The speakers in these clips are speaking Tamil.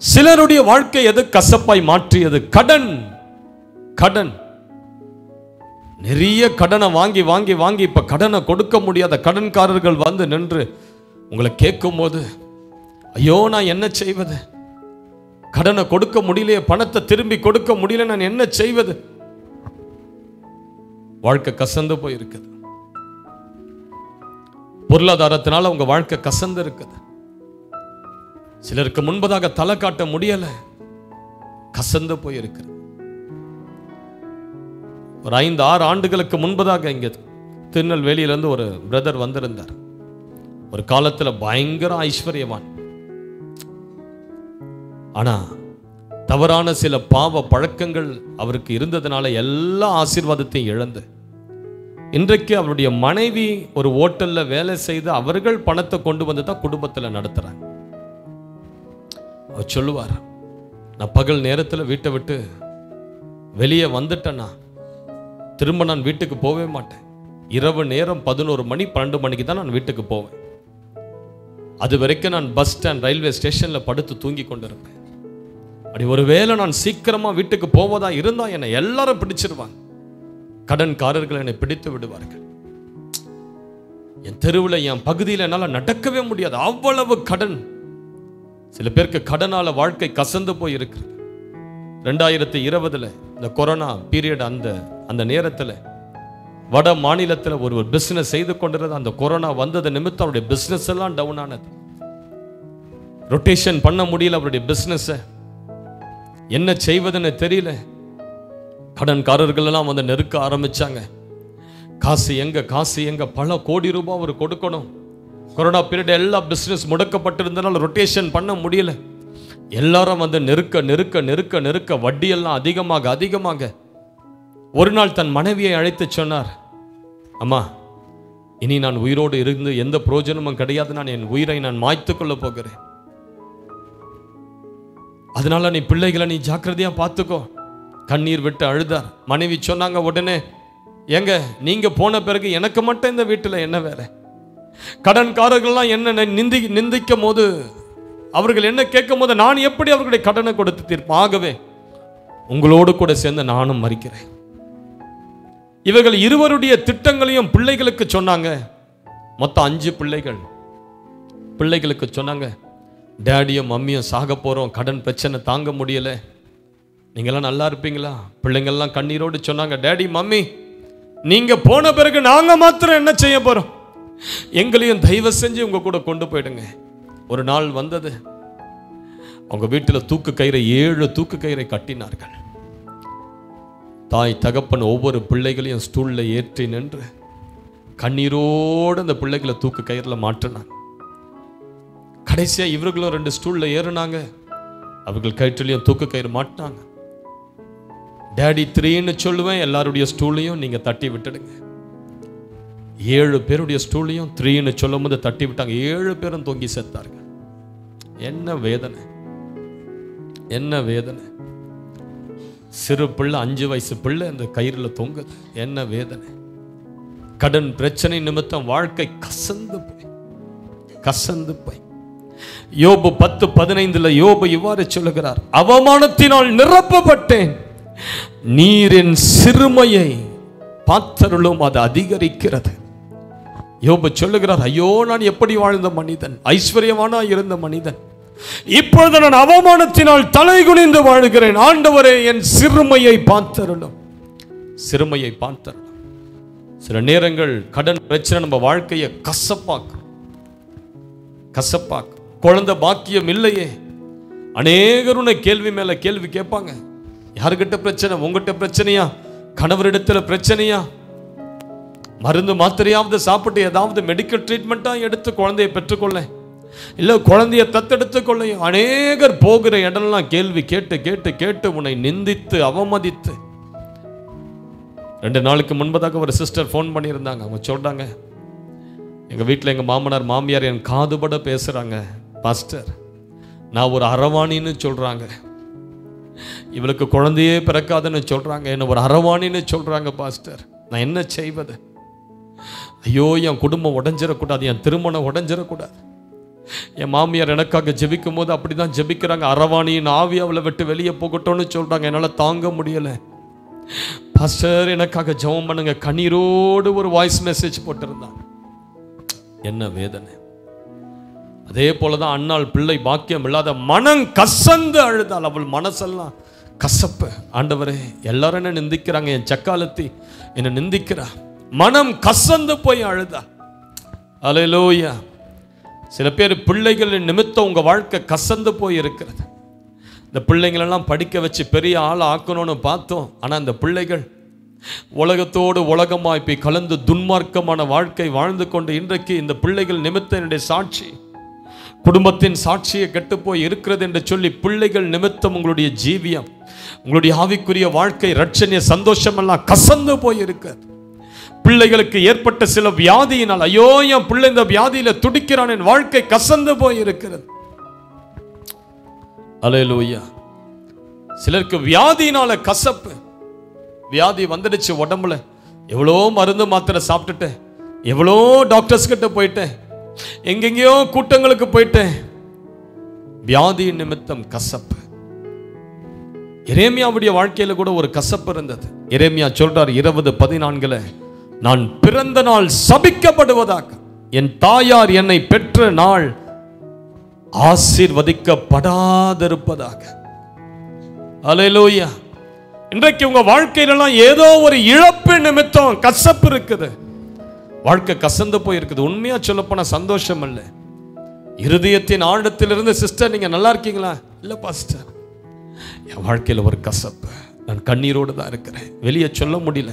சிலருடைய வாழ்க்கை எது கசப்பாய் மாற்றியது? கடன். கடன். நிறைய கடனை வாங்கி வாங்கி வாங்கி இப்ப கடனை கொடுக்க முடியாத கடன்காரர்கள் வந்து நின்று உங்களை கேட்கும் போது, ஐயோ நான் என்ன செய்வது? கடனை கொடுக்க முடியலையே, பணத்தை திரும்பி கொடுக்க முடியல, நான் என்ன செய்வது? வாழ்க்கை கசந்து போயிருக்குது. பொருளாதாரத்தினால உங்க வாழ்க்கை கசந்து இருக்குது. சிலருக்கு முன்பதாக தலை காட்ட முடியல, கசந்து போயிருக்கிறது. ஒரு 5-6 ஆண்டுகளுக்கு முன்பதாக இங்க திருநெல்வேலியிலிருந்து ஒரு பிரதர் வந்திருந்தார். ஒரு காலத்துல பயங்கர ஐஸ்வர்யவான். ஆனா தவறான சில பாவ பழக்கங்கள் அவருக்கு இருந்ததுனால எல்லா ஆசீர்வாதத்தையும் இழந்து, இன்றைக்கு அவருடைய மனைவி ஒரு ஹோட்டல்ல வேலை செய்து அவர்கள் பணத்தை கொண்டு வந்து தான் குடும்பத்தில் நடத்துறாங்க. அவர் சொல்லுவார், நான் பகல் நேரத்தில் வீட்டை விட்டு வெளியே வந்துட்டேன்னா திரும்ப நான் வீட்டுக்கு போகவே மாட்டேன். இரவு நேரம் 11 மணி 12 மணிக்கு தான் நான் வீட்டுக்கு போவேன். அது வரைக்கும் நான் பஸ் ஸ்டாண்ட் ரயில்வே ஸ்டேஷன்ல படுத்து தூங்கி கொண்டிருப்பேன். அப்படி ஒருவேளை நான் சீக்கிரமா வீட்டுக்கு போவதா இருந்தா என்னை எல்லாரும் பிடிச்சிருவாங்க. கடன்காரர்கள் என்னை பிடித்து விடுவார்கள். என் தெருவில் என் பகுதியில் என்னால் நடக்கவே முடியாது, அவ்வளவு கடன். சில பேருக்கு கடனால வாழ்க்கை கசந்து போய் இருக்கு. 2020 இந்த கொரோனா பீரியட், அந்த நேரத்தில் வட மாநிலத்தில் ஒரு பிசினஸ் செய்து கொண்டிருந்த அந்த கொரோனா வந்தது நிமித்தம் அவருடைய பிசினஸ் எல்லாம் டவுன் ஆனது. ரொட்டேஷன் பண்ண முடியல அவருடைய பிசினஸ். என்ன செய்வதுன்னு தெரியல. கடன்காரர்கள் எல்லாம் வந்து நெருக்க ஆரம்பிச்சாங்க. காசு எங்க பல கோடி ரூபாய் அவர் கொடுக்கணும். கொரோனா பீரியட் எல்லா பிசினஸ் முடக்கப்பட்டிருந்தனால ரொட்டேஷன் பண்ண முடியல. எல்லாரும் வந்து நெருக்க நெருக்க நெருக்க நெருக்க வட்டியெல்லாம் அதிகமாக. ஒரு நாள் தன் மனைவியை அழைத்து சொன்னார், அம்மா இனி நான் உயிரோடு இருந்து எந்த பிரயோஜனமும் கிடையாது, நான் என் உயிரை நான் மாய்த்துக் கொள்ள போகிறேன். அதனால நீ பிள்ளைகளை நீ ஜாக்கிரதையா பார்த்துக்கோ. கண்ணீர் விட்டு அழுதார். மனைவி சொன்னாங்க உடனே, ஏங்க நீங்க போன பிறகு எனக்கு மட்டும் இந்த வீட்டில் என்ன வேலை? கடன்காரர்கள்லாம் என்ன நிந்திக்கும் போது, அவர்கள் என்ன கேட்கும் போது நான் எப்படி அவர்களுடைய கடனை கொடுத்து தீர்ப்பேன்? ஆகவே உங்களோடு கூட சேர்ந்து நானும் மரிக்கிறேன். இவர்கள் இருவருடைய திட்டங்களையும் பிள்ளைகளுக்கு சொன்னாங்க. மொத்தம் 5 பிள்ளைகளுக்கு சொன்னாங்க, டேடியும் மம்மியும் சாக போறோம், கடன் பிரச்சனை தாங்க முடியல, நீங்களாம் நல்லா இருப்பீங்களா? பிள்ளைங்கள்லாம் கண்ணீரோடு சொன்னாங்க, டேடி மம்மி நீங்க போன பிறகு நாங்க மாத்திரம் என்ன செய்ய போறோம்? எங்களையும் தயவு செஞ்சு உங்க கூட கொண்டு போயிடுங்க. ஒரு நாள் வந்தது, அவங்க வீட்டில் தூக்கு கயிறை 7 தூக்கு கயிறை கட்டினார்கள். தாய் தகப்பன் ஒவ்வொரு பிள்ளைகளையும் ஸ்டூல்ல ஏற்றி நின்று கண்ணீரோடு அந்த பிள்ளைகளை தூக்கு கயிறுல மாற்றினாங்க. கடைசியா இவர்களும் 2 ஸ்டூல்ல ஏறினாங்க. அவர்கள் கயிற்றிலையும் தூக்கு கயிறு மாட்டினாங்க. டேடி 3ன்னு சொல்லுவேன், எல்லாருடைய ஸ்டூலையும் நீங்க தட்டி விட்டுடுங்க. 7 பேருடைய ஸ்டூலையும் 3ன்னு சொல்லும் போது தட்டி விட்டாங்க. 7 பேரும் தொங்கி செத்தார்கள். என்ன வேதனை, என்ன வேதனை! சிறு பிள்ளை, 5 வயசு பிள்ளை அந்த கயிறுல தொங்குது. என்ன வேதனை! கடன் பிரச்சனை நிமித்தம் வாழ்க்கை கசந்து போய். யோபு 10:15 யோபு இவ்வாறு சொல்லுகிறார், அவமானத்தினால் நிரப்பப்பட்டேன், நீரின் சிறுமையை பார்த்தருளும், அது அதிகரிக்கிறது. யோபு சொல்லுகிறார், ஐயோ நான் எப்படி வாழ்ந்த மனிதன், ஐஸ்வர்யவானா இருந்த மனிதன், இப்பொழுது நான் அவமானத்தினால் தலை குனிந்து வாழ்கிறேன். ஆண்டவரே என் சிறுமையை பார்த்தருளும், சிறுமையை பார்த்தருளும். சில நேரங்கள் கடன் பிரச்சனை நம்ம வாழ்க்கையை கசப்பாக்கும். குழந்தை பாக்கியம் இல்லையே, அநேகர் உன்னை கேள்வி மேல கேள்வி கேட்பாங்க. யாருக்கிட்ட பிரச்சனை? உங்ககிட்ட பிரச்சனையா? கணவரிடத்துல பிரச்சனையா? மருந்து மாத்திரையாவது சாப்பிட்டு ஏதாவது மெடிக்கல் ட்ரீட்மெண்ட்டா எடுத்து குழந்தையை பெற்றுக்கொள்ள, இல்ல குழந்தைய தத்தெடுத்துக் கொள்ள. அநேகர் போகிற இடம்லாம் கேள்வி கேட்டு கேட்டு கேட்டு உன்னை நிந்தித்து அவமதித்து. 2 நாளுக்கு முன்பதாக ஒரு சிஸ்டர் ஃபோன் பண்ணியிருந்தாங்க. அவங்க சொல்றாங்க, எங்க வீட்டில் எங்க மாமனார் மாமியார் என் காதுபட பேசுறாங்க, பாஸ்டர் நான் ஒரு அரவாணின்னு சொல்றாங்க, இவளுக்கு குழந்தையே பிறக்காதுன்னு சொல்றாங்க, என்ன ஒரு அரவாணின்னு சொல்றாங்க பாஸ்டர், நான் என்ன செய்வது? ஐயோ என் குடும்பம் உடைஞ்சிடக்கூடாது, என் திருமணம் உடைஞ்சிடக்கூடாது. என் மாமியார் எனக்காக ஜெபிக்கும் போது அப்படிதான் ஜெபிக்கிறாங்க. அரவாணியின் ஆவி அவளை விட்டு வெளியே போகட்டும்னு சொல்றாங்க. என்னால் தாங்க முடியலை. பாஸ்டர் எனக்காக ஜெபம் பண்ணுங்க. கண்ணீரோடு ஒரு வாய்ஸ் மெசேஜ் போட்டிருந்தான். என்ன வேதனை. அதே போலதான் அன்னாள் பிள்ளை பாக்கியம் இல்லாத மனம் கசந்து அழுதாள். அவள் மனசெல்லாம் கசப்பு. ஆண்டவரே, எல்லாரும் என்ன நிந்திக்கிறாங்க, என் சக்காலத்தி என்ன நிந்திக்கிறா. மனம் கசந்து போய் அழுதா. அல்லேலூயா. சில பேர் பிள்ளைகளின் நிமித்தம் உங்க வாழ்க்கை கசந்து போய் இருக்கிறது. இந்த பிள்ளைங்களெல்லாம் படிக்க வச்சு பெரிய ஆளை ஆக்கணும்னு பார்த்தோம். ஆனால் இந்த பிள்ளைகள் உலகத்தோடு உலகமாய் போய் கலந்து துன்மார்க்கமான வாழ்க்கை வாழ்ந்து கொண்டு இன்றைக்கு இந்த பிள்ளைகள் நிமித்தம் என்னுடைய சாட்சி, குடும்பத்தின் சாட்சியை கெட்டு போய் இருக்கிறது என்று சொல்லி பிள்ளைகள் நிமித்தம் உங்களுடைய ஜீவியம், உங்களுடைய ஆவிக்குரிய வாழ்க்கை, ரட்சணிய சந்தோஷம் எல்லாம் கசந்து போய் இருக்கிறது. பிள்ளைகளுக்கு ஏற்பட்ட சில வியாதியினால், ஐயோ என் பிள்ளை இந்த வியாதியில துடிக்கிறான், என் வாழ்க்கை கசந்து போய் இருக்கிறது. அல்லேலூயா. சிலருக்கு வியாதியினால கசப்பு. வியாதி வந்துடுச்சு உடம்புல, எவ்வளோ மருந்து மாத்திரை சாப்பிட்டுட்டேன், எவ்வளோ டாக்டர்ஸ் கிட்ட போயிட்டேன், எங்கெங்கயோ கூட்டங்களுக்கு போயிட்டேன். வியாதி நிமித்தம் கசப்பு. எரேமியாவுடைய வாழ்க்கையில கூட ஒரு கசப்பு இருந்தது. எரேமியா சொல்றார் 20:14, நான் பிறந்த நாள் சபிக்கப்படுவதாக, என் தாயார் என்னை பெற்ற நாள் ஆசீர்வதிக்கப்படாதிருப்பதாக. அல்லேலூயா. இன்றைக்கு உங்க வாழ்க்கையிலலாம் ஏதோ ஒரு இழப்பு நிமித்தம் கசப்பு இருக்குது. வாழ்க்கை கசந்து போய் இருக்குது. உண்மையா சொல்லப்போன சந்தோஷம் இல்லை. இருதயத்தின் ஆழத்திலிருந்து, சிஸ்டர் நீங்க நல்லா இருக்கீங்களா? இல்ல பாஸ்டர், என் வாழ்க்கையில ஒரு கசப்பு, நான் கண்ணீரோடு தான் இருக்கிறேன், வெளியே சொல்ல முடியல,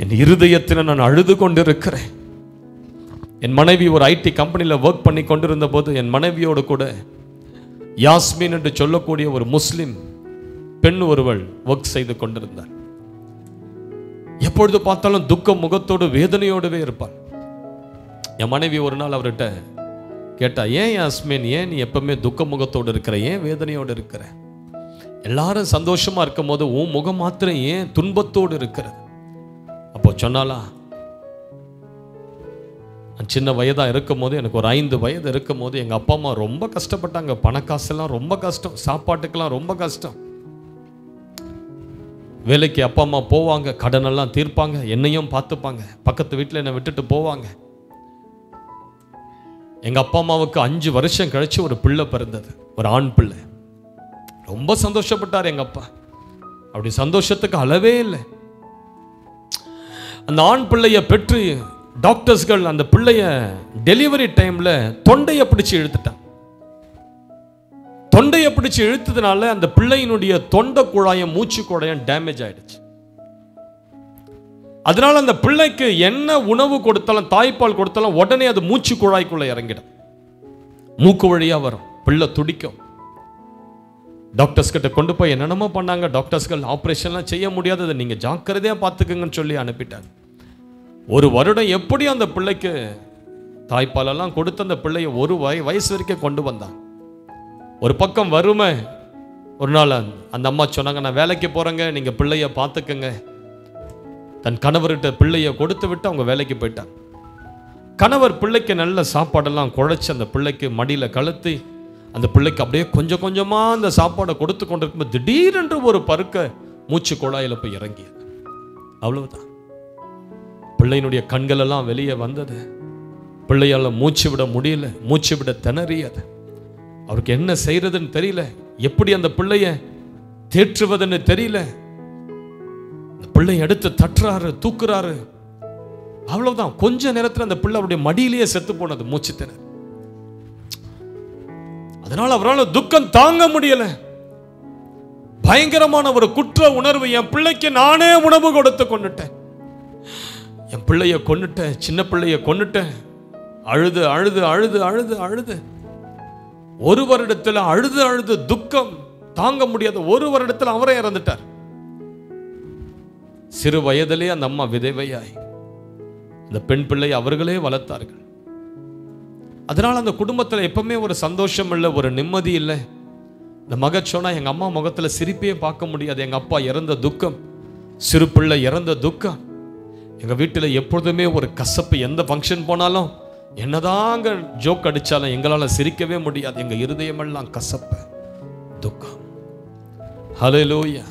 என் இருதயத்தில் நான் அழுது கொண்டு இருக்கிறேன். என் மனைவி ஒரு ஐடி கம்பெனியில் ஒர்க் பண்ணி கொண்டிருந்த போது என் மனைவியோடு கூட யாஸ்மின் என்று சொல்லக்கூடிய ஒரு முஸ்லிம் பெண் ஒருவள் ஒர்க் செய்து கொண்டிருந்தாள். எப்பொழுது பார்த்தாலும் துக்க முகத்தோடு வேதனையோடவே இருப்பாள். என் மனைவி ஒரு நாள் அவர்கிட்ட கேட்டா, ஏன் யாஸ்மின், ஏன் நீ எப்பவுமே துக்க முகத்தோடு இருக்கிற, ஏன் வேதனையோடு இருக்கிற? எல்லாரும் சந்தோஷமா இருக்கும் போது உன் முகம் மாத்திரம் ஏன் துன்பத்தோடு இருக்கிறது? அப்போ சொன்னாலா, சின்ன வயதா இருக்கும் போது, எனக்கு ஒரு 5 வயது இருக்கும் போது எங்க அப்பா அம்மா ரொம்ப கஷ்டப்பட்டாங்க. பணக்காசெல்லாம் ரொம்ப கஷ்டம், சாப்பாட்டுக்கெல்லாம் ரொம்ப கஷ்டம். வேலைக்கு அப்பா அம்மா போவாங்க, கடனெல்லாம் தீர்ப்பாங்க, என்னையும் பார்த்துப்பாங்க, பக்கத்து வீட்டில் என்னை விட்டுட்டு போவாங்க. எங்க அப்பா அம்மாவுக்கு 5 வருஷம் கழிச்சு ஒரு பிள்ளை பிறந்தது, ஒரு ஆண் பிள்ளை. ரொம்ப சந்தோஷப்பட்டார் எங்க அப்பா. அப்படி சந்தோஷத்துக்கு அளவே இல்லை. அந்த ஆண் பிள்ளைய பெற்று டாக்டர்ஸ்கள் அந்த பிள்ளைய டெலிவரி டைம்ல தொண்டையை பிடிச்சு இழுத்துட்டான். தொண்டையை பிடிச்சு இழுத்ததுனால அந்த பிள்ளையினுடைய தொண்டை குழாயம், மூச்சு குழாயம் டேமேஜ் ஆயிடுச்சு. அதனால அந்த பிள்ளைக்கு என்ன உணவு கொடுத்தாலும், தாய்ப்பால் கொடுத்தாலும் உடனே அது மூச்சு குழாய்க்குள்ள இறங்கிடும், மூக்கு வழியா வரும், பிள்ளை துடிக்கும். டாக்டர்ஸ் கிட்ட கொண்டு போய் என்னென்னமோ பண்ணாங்க. டாக்டர்ஸ்கள் ஆப்ரேஷன்லாம் செய்ய முடியாதது, நீங்க ஜாக்கிரதையா பார்த்துக்குங்கன்னு சொல்லி அனுப்பிட்டாங்க. 1 வருடம் எப்படி அந்த பிள்ளைக்கு தாய்ப்பாலெல்லாம் கொடுத்து அந்த பிள்ளைய 1 வயசு வரைக்கும் கொண்டு வந்தாங்க. ஒரு பக்கம் வறுமை. ஒரு நாள் அந்த அம்மா சொன்னாங்க, நான் வேலைக்கு போறேங்க, நீங்க பிள்ளைய பார்த்துக்குங்க. தன் கணவர்கிட்ட பிள்ளைய கொடுத்து விட்டு அவங்க வேலைக்கு போயிட்டாங்க. கணவர் பிள்ளைக்கு நல்ல சாப்பாடெல்லாம் குழைச்சி அந்த பிள்ளைக்கு மடியில கழுத்தி அந்த பிள்ளைக்கு அப்படியே கொஞ்சம் கொஞ்சமா அந்த சாப்பாடை கொடுத்து கொண்டிருக்கும்போது திடீரென்று ஒரு பருக்க மூச்சு குழாயில போய் இறங்கியது. அவ்வளவுதான். பிள்ளையினுடைய கண்கள் எல்லாம் வெளியே வந்தது. பிள்ளையால மூச்சு விட முடியல, மூச்சு விட திணறியது. அவருக்கு என்ன செய்யறதுன்னு தெரியல, எப்படி அந்த பிள்ளைய தேற்றுவதுன்னு தெரியல. அந்த பிள்ளை எடுத்து தட்டுறாரு, தூக்குறாரு. அவ்வளவுதான். கொஞ்ச நேரத்தில் அந்த பிள்ளை அவருடைய மடியிலேயே செத்து போனது, மூச்சு திணறு. அதனால அவரால் துக்கம் தாங்க முடியல. பயங்கரமான ஒரு குற்ற உணர்வு. என் பிள்ளைக்கு நானே உணவு கொடுத்து கொண்டுட்டேன், என் பிள்ளைய கொன்னுட்டேன், சின்ன பிள்ளைய கொன்னுட்டேன். அழுது அழுது அழுது அழுது அழுது 1 வருடத்தில் அழுது அழுது துக்கம் தாங்க முடியாத 1 வருடத்தில் அவரே இறந்துட்டார். சிறு வயதிலே அந்த அம்மா விதவையாய் அந்த பெண் பிள்ளை அவர்களே வளர்த்தார்கள். அதனால அந்த குடும்பத்தில் எப்பவுமே ஒரு சந்தோஷம் இல்லை, ஒரு நிம்மதி இல்லை. இந்த மக சொன்னா, எங்க அம்மா முகத்துல சிரிப்பே பார்க்க முடியாது. எங்க அப்பா இறந்த துக்கம், சிறு பிள்ளை இறந்த துக்கம். எங்க வீட்டில் எப்பொழுதுமே ஒரு கசப்பு. எந்த ஃபங்க்ஷன் போனாலும் என்னதாங்க ஜோக் அடிச்சாலும் எங்களால சிரிக்கவே முடியாது. எங்க இருதயமெல்லாம் கசப்பு, துக்கம். ஹல்லேலூயா.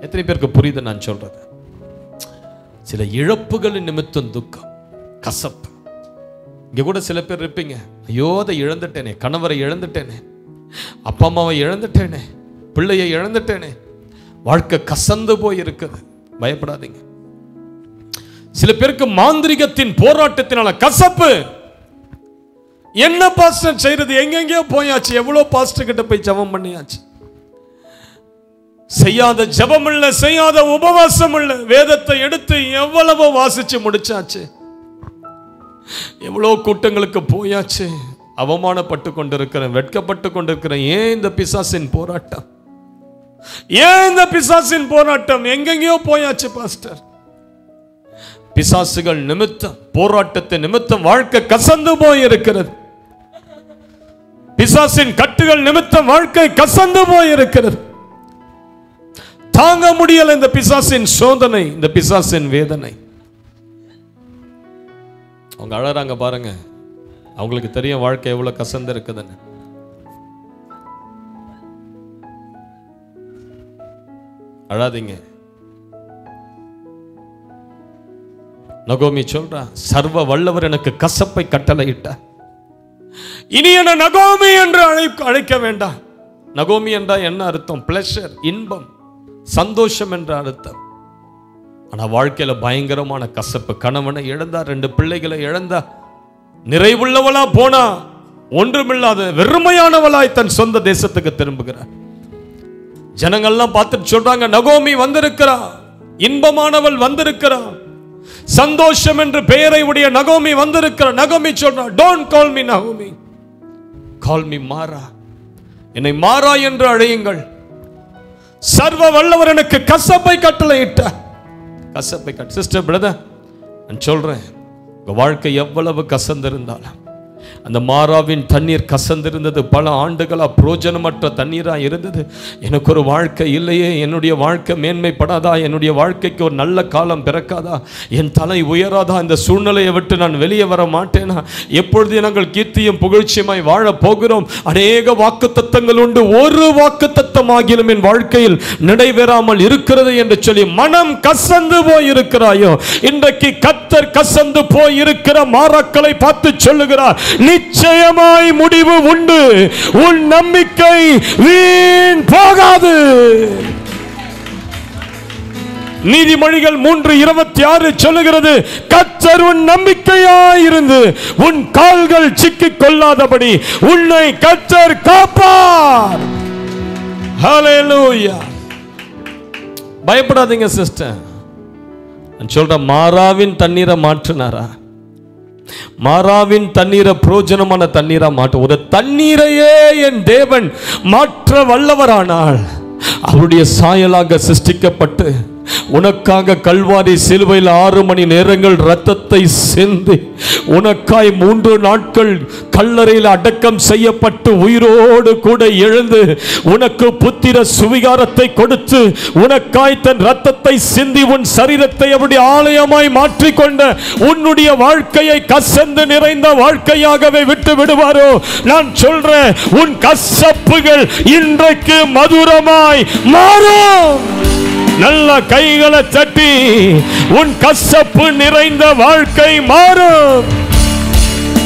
எத்தனை பேருக்கு புரியுது நான் சொல்றது? சில இழப்புகளின் நிமித்தம் துக்கம், கசப்பு. இங்க கூட சில பேர் இருப்பீங்க, ஐயோ அதை இழந்துட்டேனே, கணவரை இழந்துட்டேனே, அப்பா அம்மாவை இழந்துட்டேனே, பிள்ளையை இழந்துட்டேனே, வாழ்க்கை கசந்து போய் இருக்குது. பயப்படாதீங்க. சில பேருக்கு மாந்திரிகத்தின் போராட்டத்தினால கசப்பு. என்ன பாஸ்டர் செய்யறது? எங்கெங்கயோ போயாச்சு, எவ்வளவு பாஸ்டர் கிட்ட போய் ஜெபம் பண்ணியாச்சு, செய்யாத ஜெபம் இல்ல, செய்யாத உபவாசம் இல்ல, வேதத்தை எடுத்து எவ்வளவு வாசிச்சு முடிச்சாச்சு, எவ்வளவு கூட்டங்களுக்கு போயாச்சு, அவமானப்பட்டு கொண்டிருக்கிறேன், வெட்கப்பட்டு கொண்டிருக்கிறேன். ஏன் இந்த பிசாசின் போராட்டம்? ஏன் இந்த பிசாசின் போராட்டம்? எங்கெங்கயோ போயாச்சு பாஸ்டர். பிசாசுகள் நிமித்தம், போராட்டத்தின் நிமித்தம் வாழ்க்கை கசந்து போய் இருக்கிறது. பிசாசின் கட்டுகள் நிமித்தம் வாழ்க்கை கசந்து போய் இருக்கிறது. தாங்க முடியல இந்த பிசாசின் சோதனை, இந்த பிசாசின் வேதனை. அவங்க அழறாங்க பாருங்க, அவங்களுக்கு தெரியும் வாழ்க்கை எவ்வளவு கசந்து இருக்குதுன்னு. அழாதீங்க. நகோமி சொல்றா, சர்வ வல்லவர் எனக்கு கசப்பை கட்டளையிட்டார், இனி என்ன நகோமி என்று அழைக்க வேண்டாம். நகோமி என்றா என்ன அர்த்தம்? பிளஷர், இன்பம், சந்தோஷம் என்ற அர்த்தம். ஆனா வாழ்க்கையில பயங்கரமான கசப்பு. கணவனை இழந்தா, 2 பிள்ளைகளை இழந்தா, நிறைவுள்ளவளா போனா, ஒன்றுமில்லாத வெறுமையானவளாய் தன் சொந்த தேசத்துக்கு திரும்புகிறார். ஜனங்கள்லாம் பார்த்துட்டு சொல்றாங்க, நகோமி வந்திருக்கிறா, இன்பமானவள் வந்திருக்கிறா, சந்தோஷம் என்று பெயரை உடைய நகோமி வந்திருக்கிறார். நகோமி சொல்றா, டோன்ட் கால் மீ நகோமி, கால் மீ மாரா, என்னை மாரா என்று அழையுங்கள். சர்வ வல்லவர் எனக்கு கசப்பை கட்டளையிட்டார். கசப்பை சிஸ்டர், பிரதர், நான் சொல்றேன், உங்க வாழ்க்கை எவ்வளவு கசந்திருந்தாலும், அந்த மாறாவின் தண்ணீர் கசந்திருந்தது, பல ஆண்டுகளா பிரோஜனமற்ற தண்ணீரா இருந்தது. எனக்கு ஒரு வாழ்க்கை இல்லையே, என்னுடைய வாழ்க்கை மேன்மைப்படாதா, என்னுடைய வாழ்க்கைக்கு ஒரு நல்ல காலம் பிறக்காதா, என் தலை உயராதா, இந்த சூழ்நிலையை விட்டு நான் வெளியே வர மாட்டேனா, எப்பொழுது நாங்கள் கீர்த்தியும் புகழ்ச்சியுமாய் வாழ போகிறோம். அநேக வாக்கு தத்தங்கள் உண்டு, ஒரு வாக்கு தத்தமாகிலும் என் வாழ்க்கையில் நிறைவேறாமல் இருக்கிறது என்று சொல்லி மனம் கசந்து போய் இருக்கிறாயோ, இன்றைக்கு கர்த்தர் கசந்து போய் இருக்கிற மாறாக்களை பார்த்து சொல்லுகிறார், நிச்சயமாய் முடிவு உண்டு, உன் நம்பிக்கை வீண் போகாது. நீதிமொழிகள் 3:26 சொல்லுகிறது, கர்த்தர் உன் நம்பிக்கையாயிருந்து உன் கால்கள் சிக்கிக் கொள்ளாதபடி உன்னை கர்த்தர் காப்பார். ஹல்லேலூயா. பயப்படாதீங்க சிஸ்டர். நான் சொல்றேன், மாறாவின் தண்ணீரை மாற்றினாரா? மாறாவின் தண்ணீரை புரோஜனமான தண்ணீரா மாற்ற, ஒரு தண்ணீரையே என் தேவன் மாற்ற வல்லவரானால், அவருடைய சாயலாக சிருஷ்டிக்கப்பட்டு உனக்காக கல்வாரி சிலுவையில் 6 மணி நேரங்கள் இரத்தத்தை சிந்தி உனக்காய் 3 நாட்கள் கல்லறையில் அடக்கம் செய்யப்பட்டு உயிரோடு கூட எழுந்து உனக்கு புத்திர சுவிகாரத்தை கொடுத்து உனக்காய் தன் இரத்தத்தை சிந்தி உன் சரீரத்தை அவருடைய ஆலயமாய் மாற்றிக்கொண்ட உன்னுடைய வாழ்க்கையை கசந்து நிறைந்த வாழ்க்கையாகவே விட்டு விடுவாரோ? நான் சொல்றேன், உன் கசப்புகள் இன்றைக்கு மதுரமாய் மாறும். நல்ல கைகளை தட்டி உன் கசப்பு நிறைந்த வாழ்க்கை மாறும்.